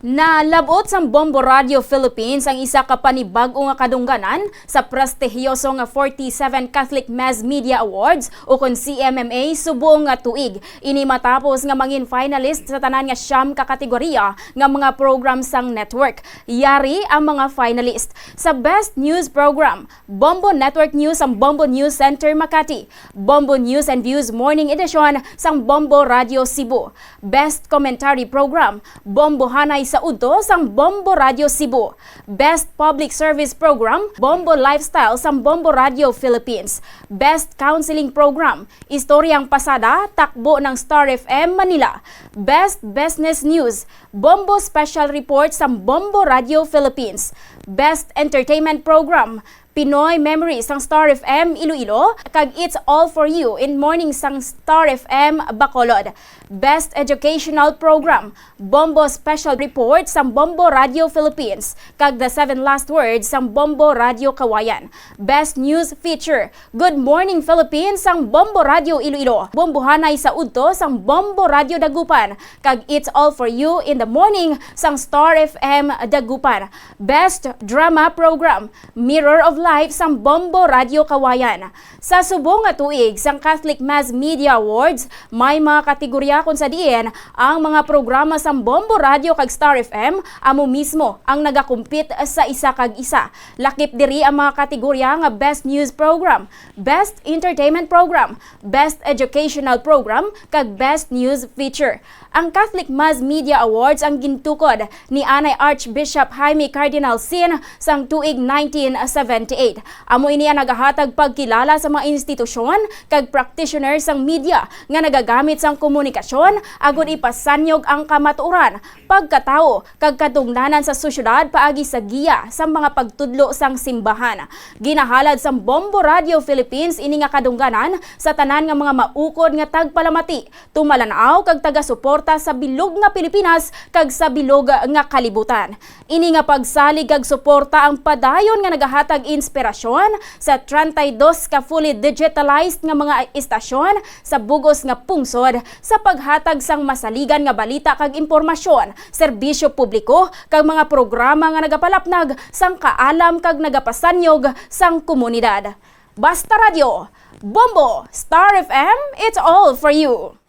Nalab-ot sa Bombo Radyo Philippines ang isa ka panibag-o nga kadungganan sa prestihiyoso nga 47 Catholic Mass Media Awards ukon CMMA subong nga tuig. Ini matapos nga mangin finalist sa tanan nga siyam ka kategoriya nga mga program sang network. Yari ang mga finalist sa Best News Program, Bombo Network News ang Bombo News Center Makati, Bombo News and Views Morning Edition sang Bombo Radyo Cebu, Best Commentary Program, Bombo Hanay sa Udto sang Bombo Radyo Cebu, Best Public Service Program, Bombo Lifestyle sang Bombo Radyo Philippines, Best Counseling Program, Istoryang Pasada, takbo ng Star FM Manila, Best Business News, Bombo Special Report sang Bombo Radyo Philippines, Best Entertainment Program, Pinoy Memories sang Star FM Iloilo, kag It's All For You in Morning sang Star FM Bacolod. Best Educational Program, Bombo Special Report sang Bombo Radyo Philippines, kag The Seven Last Words sang Bombo Radyo Kawayan. Best News Feature, Good Morning Philippines sang Bombo Radyo Iloilo, Bombo Hanay sa Udto sang Bombo Radyo Dagupan, kag It's All For You in the Morning sang Star FM Dagupan. Best Drama Program, Mirror of Life sang Bombo Radyo Kawayan. Sa subong nga tuig sang Catholic Mass Media Awards, may mga kategorya kung sa diin ang mga programa sang Bombo Radyo kag Star FM amo mismo ang nagakumpit sa isa kag isa. Lakip diri ang mga kategorya nga Best News Program, Best Entertainment Program, Best Educational Program kag Best News Feature. Ang Catholic Mass Media Awards ang gintukod ni Anay Archbishop Jaime Cardinal Sin sang tuig 1978. Amo ini ang nagahatag pagkilala sa mga institusyon kag practitioners sang media nga nagagamit sang komunikasyon agon ipasanyog ang kamatuoran, pagkatao kag kadungganan sa sosyedad paagi sa giya sa mga pagtudlo sang simbahan. Ginahalad sang Bombo Radio Philippines ini nga kadungganan sa tanan nga mga maukod nga tagpalamati, tumalanaw kag taga-suporta sa bilog nga Pilipinas kag sa bilog nga kalibutan. Ini nga pagsalig kag suporta ang padayon nga nagahatag inspirasyon sa 32 ka fully digitalized nga mga istasyon sa bugos nga pungsod sa paghatag sang masaligan nga balita kag impormasyon, serbisyo publiko kag mga programa nga nagapalapnag sang kaalam kag nagapasanyog sang komunidad. Basta Radio, Bombo, Star FM, it's all for you.